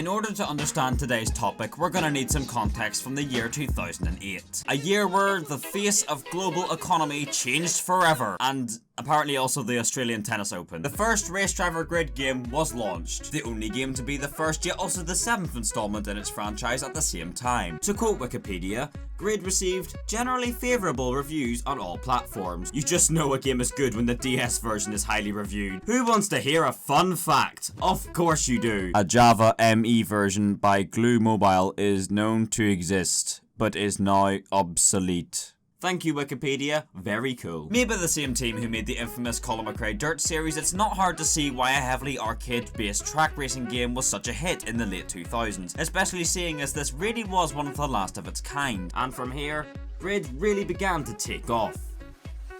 In order to understand today's topic, we're gonna need some context from the year 2008. A year where the face of global economy changed forever, and apparently also the Australian Tennis Open. The first Race Driver Grid game was launched, the only game to be the first yet also the 7th installment in its franchise at the same time. To quote Wikipedia, Grid received generally favourable reviews on all platforms. You just know a game is good when the DS version is highly reviewed. Who wants to hear a fun fact? Of course you do. A Java ME version by Glue Mobile is known to exist, but is now obsolete. Thank you, Wikipedia. Very cool. Made by the same team who made the infamous Colin McRae Dirt series, it's not hard to see why a heavily arcade-based track racing game was such a hit in the late 2000s, especially seeing as this really was one of the last of its kind. And from here, Grid really began to take off.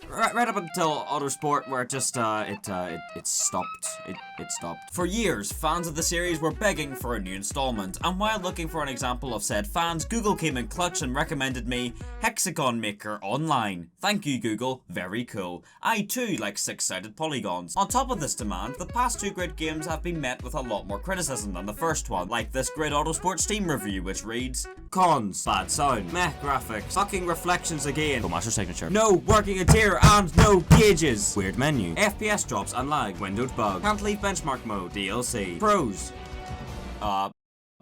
Right up until Autosport, where it just, it stopped. It stopped. For years, fans of the series were begging for a new installment, and while looking for an example of said fans, Google came in clutch and recommended me Hexagon Maker Online. Thank you, Google. Very cool. I too like 6-sided polygons. On top of this demand, the past 2 Grid games have been met with a lot more criticism than the first one, like this Grid Autosport Steam review, which reads, cons, bad sound, meh graphics, fucking reflections again, master signature, no working interior and no gauges, weird menu, FPS drops and lag, windowed bug, can't leave benchmark mode, DLC, pros,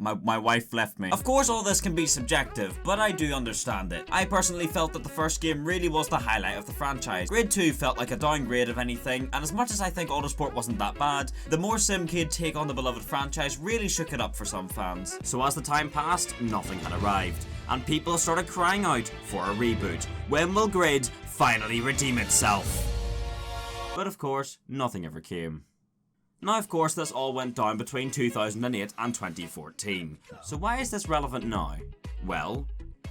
my wife left me. Of course all this can be subjective, but I do understand it. I personally felt that the first game really was the highlight of the franchise. Grid 2 felt like a downgrade of anything, and as much as I think Autosport wasn't that bad, the more Simcade take on the beloved franchise really shook it up for some fans. So as the time passed, nothing had arrived, and people started crying out for a reboot. When will Grid finally redeem itself? But of course, nothing ever came. Now of course this all went down between 2008 and 2014. So why is this relevant now? Well,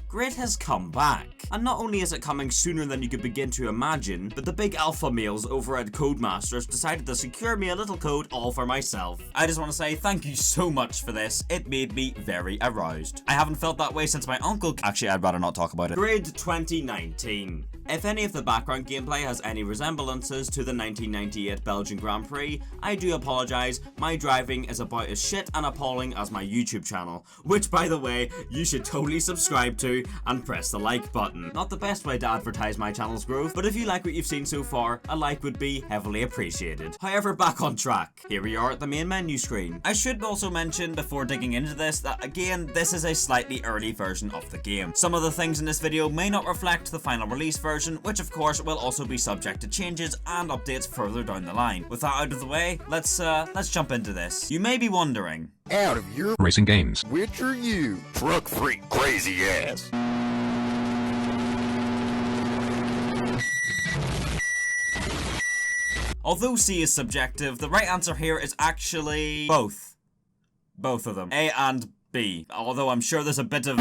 Grid has come back. And not only is it coming sooner than you could begin to imagine, but the big alpha males over at Codemasters decided to secure me a little code all for myself. I just want to say thank you so much for this. It made me very aroused. I haven't felt that way since my uncle— actually, I'd rather not talk about it. Grid 2019. If any of the background gameplay has any resemblances to the 1998 Belgian Grand Prix, I do apologise. My driving is about as shit and appalling as my YouTube channel, which by the way, you should totally subscribe to and press the like button. Not the best way to advertise my channel's growth, but if you like what you've seen so far, a like would be heavily appreciated. However, back on track. Here we are at the main menu screen. I should also mention before digging into this that again, this is a slightly early version of the game. Some of the things in this video may not reflect the final release version, which of course will also be subject to changes and updates further down the line. With that out of the way, let's jump into this. You may be wondering, out of your racing games, which are you, truck freak crazy ass? although C is subjective, the right answer here is actually both. Both of them. A and B, although I'm sure there's a bit of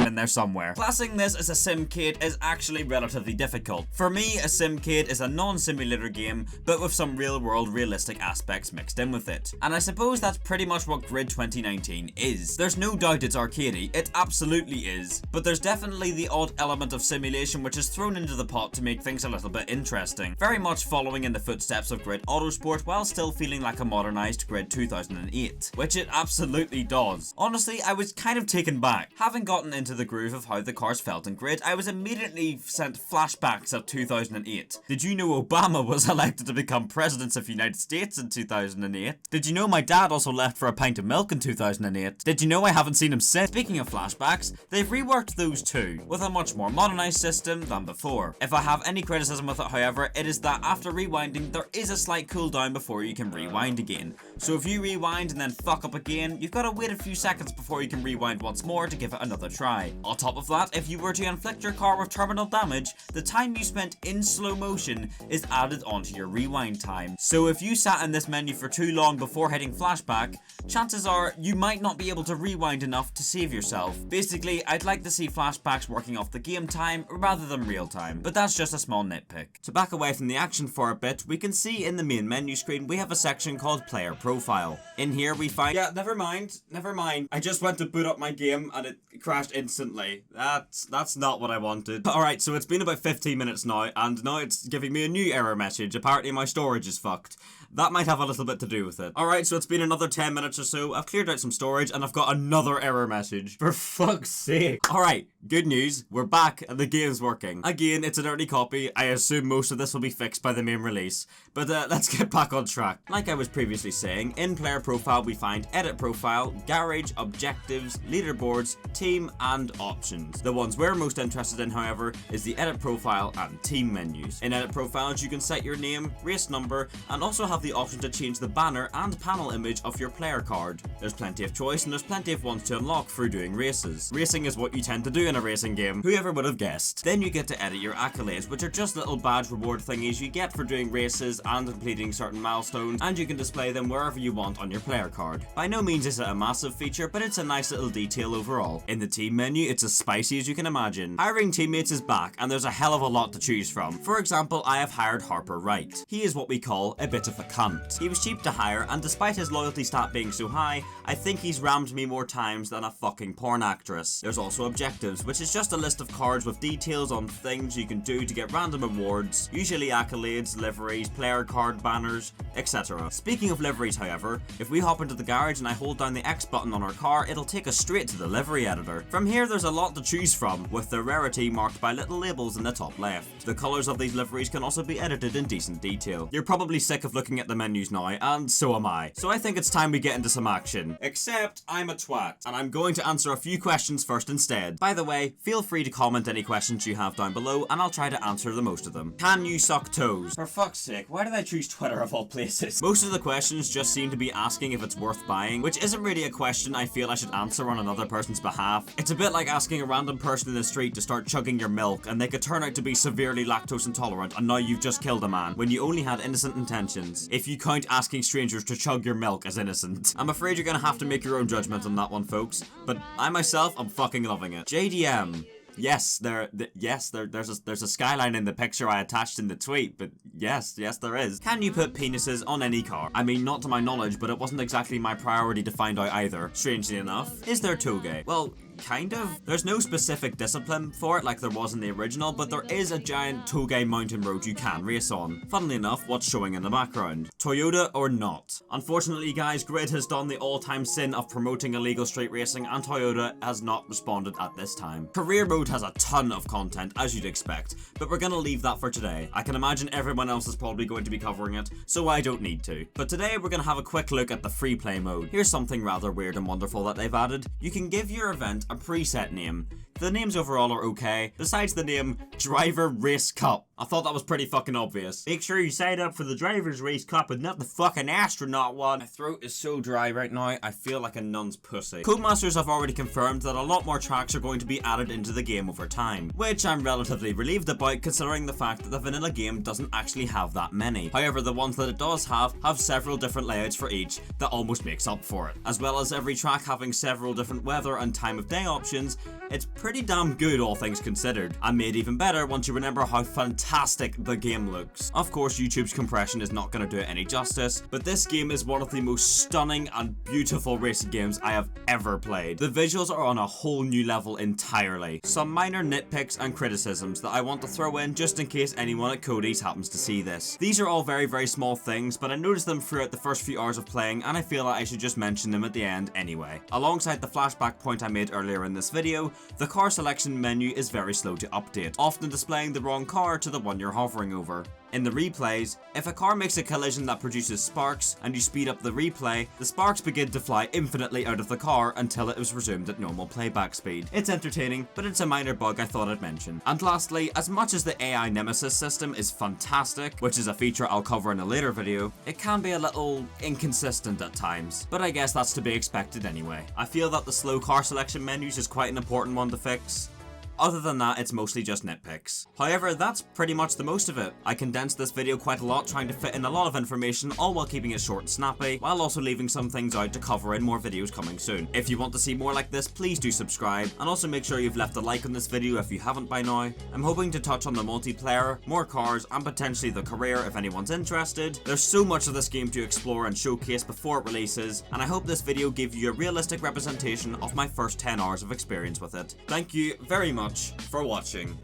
in there somewhere. Classing this as a simcade is actually relatively difficult. For me, a simcade is a non-simulator game, but with some real-world realistic aspects mixed in with it. And I suppose that's pretty much what Grid 2019 is. There's no doubt it's arcadey, it absolutely is, but there's definitely the odd element of simulation which is thrown into the pot to make things a little bit interesting. Very much following in the footsteps of Grid Autosport while still feeling like a modernized Grid 2008, which it absolutely does. Honestly, I was kind of taken back. Having gotten into the groove of how the cars felt in Grid, I was immediately sent flashbacks of 2008. Did you know Obama was elected to become president of the United States in 2008? Did you know my dad also left for a pint of milk in 2008? Did you know I haven't seen him since? Speaking of flashbacks, they've reworked those too, with a much more modernized system than before. If I have any criticism with it, however, it is that after rewinding, there is a slight cooldown before you can rewind again. So if you rewind and then fuck up again, you've got to wait a few seconds before you can rewind once more to give it another try. On top of that, if you were to inflict your car with terminal damage, the time you spent in slow motion is added onto your rewind time. So if you sat in this menu for too long before hitting flashback, chances are you might not be able to rewind enough to save yourself. Basically, I'd like to see flashbacks working off the game time rather than real time, but that's just a small nitpick. To back away from the action for a bit, we can see in the main menu screen we have a section called Player Profile. In here we find— yeah, never mind. I just went to boot up my game and it crashed instantly. That's not what I wanted. Alright, so it's been about 15 minutes now, and now it's giving me a new error message. Apparently my storage is fucked. That might have a little bit to do with it. Alright, so it's been another 10 minutes or so. I've cleared out some storage and I've got another error message. For fuck's sake. Alright, good news. We're back and the game's working. Again, it's an early copy. I assume most of this will be fixed by the main release. But let's get back on track. Like I was previously saying, in player profile we find edit profile, garage, objectives, leaderboards, team, and options. The ones we're most interested in, however, is the edit profile and team menus. In edit profiles, you can set your name, race number, and also have the option to change the banner and panel image of your player card. There's plenty of choice and there's plenty of ones to unlock through doing races. Racing is what you tend to do in a racing game. Whoever would have guessed. Then you get to edit your accolades, which are just little badge reward thingies you get for doing races and completing certain milestones, and you can display them wherever you want on your player card. By no means is it a massive feature, but it's a nice little detail overall. In the team menu, it's as spicy as you can imagine. Hiring teammates is back, and there's a hell of a lot to choose from. For example, I have hired Harper Wright. He is what we call a bit of a cunt. He was cheap to hire, and despite his loyalty stat being so high, I think he's rammed me more times than a fucking porn actress. There's also objectives, which is just a list of cards with details on things you can do to get random awards, usually accolades, liveries, player card banners, etc. Speaking of liveries, however, if we hop into the garage and I hold down the X button on our car, it'll take us straight to the livery editor. From here there's a lot to choose from, with their rarity marked by little labels in the top left. The colours of these liveries can also be edited in decent detail. You're probably sick of looking at the menus now, and so am I. So I think it's time we get into some action. Except I'm a twat, and I'm going to answer a few questions first instead. By the way, feel free to comment any questions you have down below, and I'll try to answer the most of them. Can you suck toes? For fuck's sake, why did I choose Twitter of all places? Most of the questions just seem to be asking if it's worth buying, which isn't really a question I feel I should answer on another person's behalf. It's a bit like asking a random person in the street to start chugging your milk, and they could turn out to be severely lactose intolerant, and now you've just killed a man, when you only had innocent intentions. If you count asking strangers to chug your milk as innocent. I'm afraid you're gonna have to make your own judgment on that one, folks. But I myself, I'm fucking loving it. JDM. Yes, there's a skyline in the picture I attached in the tweet, but yes, there is. Can you put penises on any car? I mean, not to my knowledge, but it wasn't exactly my priority to find out either, strangely enough. Is there toge? Well, kind of. There's no specific discipline for it like there was in the original, but there is a giant toge mountain road you can race on. Funnily enough, what's showing in the background? Toyota or not? Unfortunately, guys, Grid has done the all-time sin of promoting illegal street racing, and Toyota has not responded at this time. Career mode has a ton of content, as you'd expect, but we're gonna leave that for today. I can imagine everyone else is probably going to be covering it, so I don't need to. But today we're gonna have a quick look at the free play mode. Here's something rather weird and wonderful that they've added. You can give your event a preset name. The names overall are okay, besides the name Driver Race Cup. I thought that was pretty fucking obvious. Make sure you sign up for the Drivers Race Cup and not the fucking astronaut one. My throat is so dry right now, I feel like a nun's pussy. Codemasters have already confirmed that a lot more tracks are going to be added into the game over time, which I'm relatively relieved about considering the fact that the vanilla game doesn't actually have that many. However, the ones that it does have several different layouts for each that almost makes up for it. As well as every track having several different weather and time of day options, it's pretty damn good all things considered, and made even better once you remember how fantastic the game looks. Of course, YouTube's compression is not going to do it any justice, but this game is one of the most stunning and beautiful racing games I have ever played. The visuals are on a whole new level entirely. Some minor nitpicks and criticisms that I want to throw in just in case anyone at Cody's happens to see this. These are all very small things, but I noticed them throughout the first few hours of playing, and I feel like I should just mention them at the end anyway. Alongside the flashback point I made earlier in this video, the car selection menu is very slow to update, often displaying the wrong car to the one you're hovering over. In the replays, if a car makes a collision that produces sparks and you speed up the replay, the sparks begin to fly infinitely out of the car until it is resumed at normal playback speed. It's entertaining, but it's a minor bug I thought I'd mention. And lastly, as much as the AI Nemesis system is fantastic, which is a feature I'll cover in a later video, it can be a little inconsistent at times, but I guess that's to be expected anyway. I feel that the slow car selection menus is quite an important one to fix. Other than that, it's mostly just nitpicks. However, that's pretty much the most of it. I condensed this video quite a lot, trying to fit in a lot of information, all while keeping it short and snappy, while also leaving some things out to cover in more videos coming soon. If you want to see more like this, please do subscribe, and also make sure you've left a like on this video if you haven't by now. I'm hoping to touch on the multiplayer, more cars, and potentially the career if anyone's interested. There's so much of this game to explore and showcase before it releases, and I hope this video gave you a realistic representation of my first 10 hours of experience with it. Thank you very much for watching.